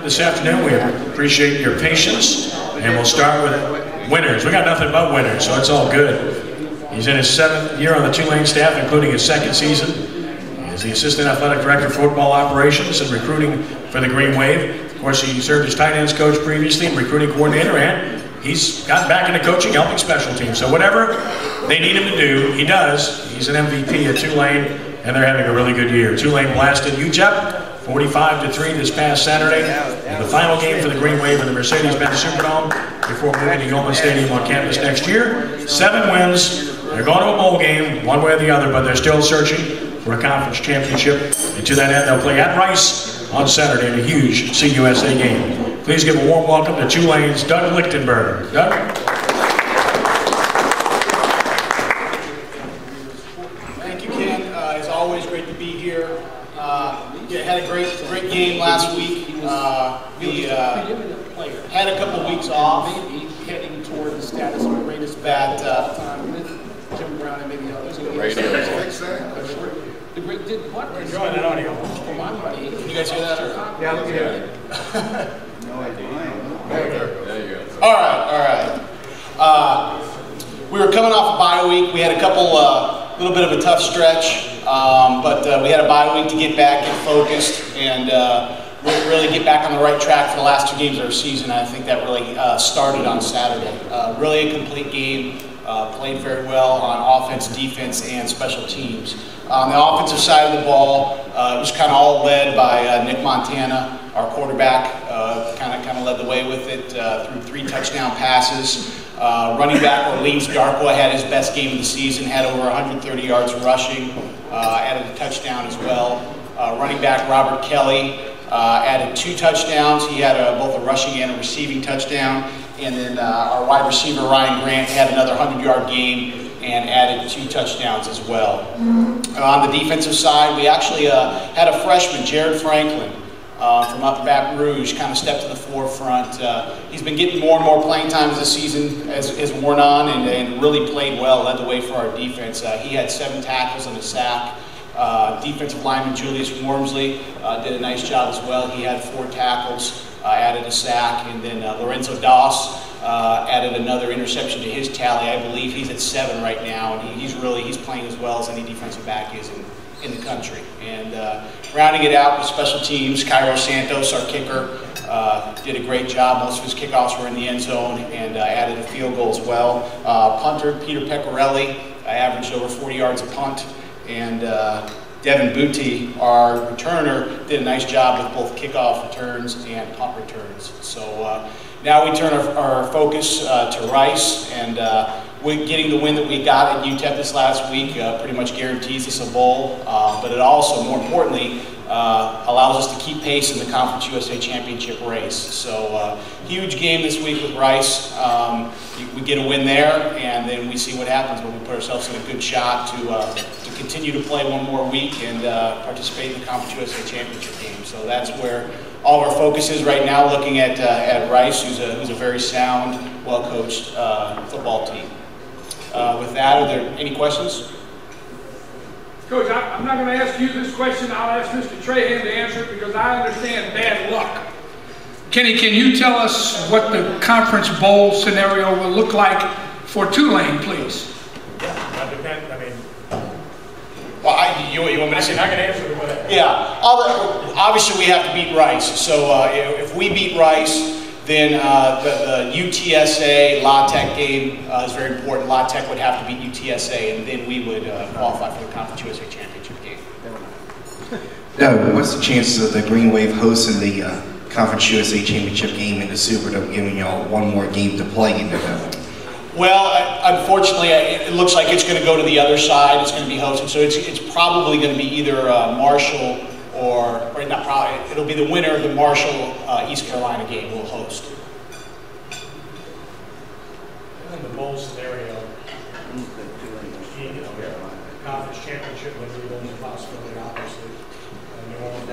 this afternoon. We appreciate your patience, and we'll start with winners. We got nothing but winners, so it's all good. He's in his 7th year on the Tulane staff, including his 2nd season. He's the Assistant Athletic Director of Football Operations and Recruiting for the Green Wave. Of course, he served as tight ends coach previously and recruiting coordinator, and he's gotten back into coaching, helping special teams. So whatever they need him to do, he does. He's an MVP at Tulane, and they're having a really good year. Tulane blasted UTEP 45-3 this past Saturday in the final game for the Green Wave in the Mercedes-Benz Superdome before moving to Yeoman Stadium on campus next year. 7 wins. They're going to a bowl game, one way or the other, but they're still searching for a conference championship. And to that end, they'll play at Rice on Saturday in a huge CUSA game. Please give a warm welcome to Tulane's Doug Lichtenberger. Doug? Thank you, Ken. It's always great to be here. Had a great game last week. We had a couple weeks off, heading toward the status of the greatest bat time with Jim Brown and maybe others. Did what? Enjoy that audio. Can you guys hear that? Yeah. No idea. There you go. All right. We were coming off a bye week. We had a couple, little bit of a tough stretch, but we had a bye week to get back and focused and really get back on the right track for the last 2 games of our season. I think that really started on Saturday. Really a complete game. Played very well on offense, defense, and special teams. On the offensive side of the ball, it was kind of all led by Nick Montana, our quarterback. Kind of led the way with it through 3 touchdown passes. Running back Orleans Darkwa had his best game of the season, had over 130 yards rushing, added a touchdown as well. Running back Robert Kelly added 2 touchdowns. He had both a rushing and a receiving touchdown. And then our wide receiver Ryan Grant had another 100-yard game and added 2 touchdowns as well. On the defensive side, we actually had a freshman, Jared Franklin, from up Baton Rouge, kind of stepped to the forefront. He's been getting more and more playing time as the season has worn on and really played well, led the way for our defense. He had 7 tackles and a sack. Defensive lineman Julius Wormsley did a nice job as well. He had 4 tackles, added a sack, and then Lorenzo Doss added another interception to his tally. I believe he's at 7 right now, and he's playing as well as any defensive back is in the country. And rounding it out with special teams, Cairo Santos, our kicker, did a great job. Most of his kickoffs were in the end zone and added a field goal as well. Punter Peter Pecorelli averaged over 40 yards a punt, and Devin Booty, our returner, did a nice job with both kickoff returns and punt returns. So now we turn our focus to Rice, and getting the win that we got at UTEP this last week pretty much guarantees us a bowl, but it also, more importantly, allows us to keep pace in the Conference USA Championship race. So huge game this week with Rice. We get a win there, and then we see what happens when we put ourselves in a good shot to continue to play one more week and participate in the Conference USA Championship game. So that's where all of our focus is right now, looking at Rice, who's a very sound, well-coached football team. With that, are there any questions? Coach, I'm not going to ask you this question. I'll ask Mr. Trahan to answer it because I understand bad luck. Kenny, can you tell us what the conference bowl scenario will look like for Tulane, please? Yeah, that depends. I mean, well, you want me to say? I can answer it. Yeah, obviously we have to beat Rice. So if we beat Rice, then the UTSA La Tech game is very important. La Tech would have to beat UTSA, and then we would qualify for the Conference USA Championship game. No, what's the chances of the Green Wave hosting the Conference USA Championship game in the Superdome, giving y'all one more game to play in the Well, unfortunately, it looks like it's going to go to the other side. It's going to be hosted, so it's probably going to be either Marshall or not probably. It'll be the winner of the Marshall East Carolina game will host. In the bowl scenario, conference championship would be the only possibility, obviously. New Orleans,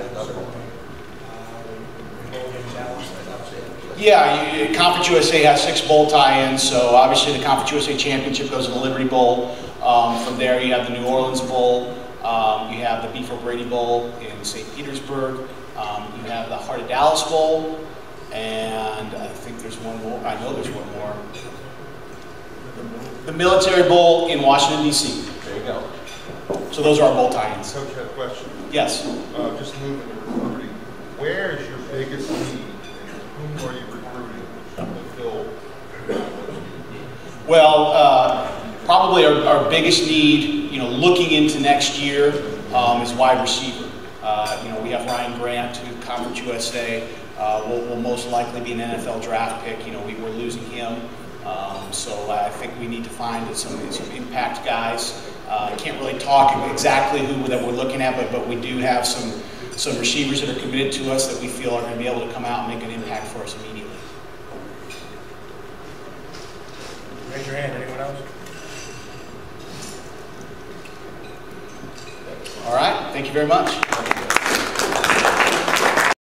yeah, Conference USA has 6 bowl tie-ins, so obviously the Conference USA Championship goes to the Liberty Bowl. From there you have the New Orleans Bowl, you have the Beef O'Brady Bowl in St. Petersburg, You have the Heart of Dallas Bowl, and I think there's one more. I know there's one more. The Military Bowl in Washington, D.C. There you go. So those are our bowl tie-ins. Coach, I have a question. Yes. Just moving to recruiting. Where is your biggest need, and whom are you recruiting to fill? Well, probably our biggest need, looking into next year, is wide receiver. We have Ryan Grant, who Conference USA will most likely be an NFL draft pick. We're losing him. So I think we need to find some impact guys. I can't really talk exactly who that we're looking at, but we do have some receivers that are committed to us that we feel are going to be able to come out and make an impact for us immediately. Raise your hand. Anyone else? All right. Thank you very much.